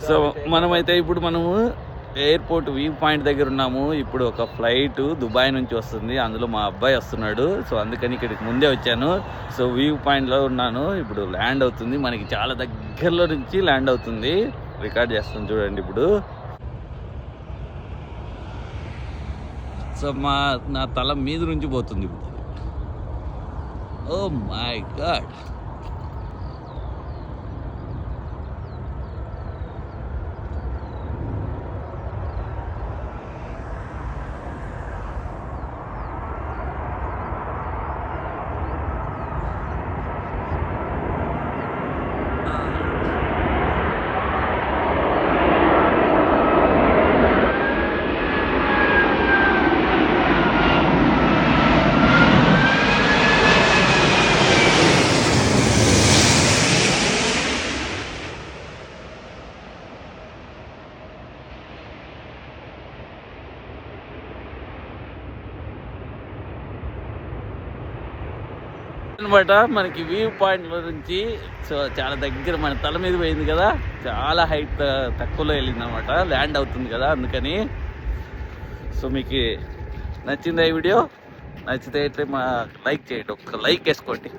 So మనమైతే ఇప్పుడు మనము ఎయిర్పోర్ట్ వ్యూ పాయింట్ దగ్గర ఉన్నాము. ఇప్పుడు ఒక ఫ్లైట్ దుబాయ్ నుంచి వస్తుంది, అందులో మా అబ్బాయి వస్తున్నాడు. సో అందుకని ఇక్కడికి ముందే వచ్చాను. సో వ్యూ పాయింట్లో ఉన్నాను. ఇప్పుడు ల్యాండ్ అవుతుంది, మనకి చాలా దగ్గరలో నుంచి ల్యాండ్ అవుతుంది. రికార్డ్ చేస్తాను చూడండి ఇప్పుడు. సో నా తల మీద నుంచి పోతుంది ఇప్పుడు. Oh my God. అనమాట మనకి వ్యూ పాయింట్లో నుంచి. సో చాలా దగ్గర, మన తల మీద పోయింది కదా, చాలా హైట్ తక్కువలో వెళ్ళింది అనమాట, ల్యాండ్ అవుతుంది కదా అందుకని. సో మీకు నచ్చిందా ఈ వీడియో? నచ్చితే అయితే లైక్ చేయండి, ఒక్క లైక్ వేసుకోండి.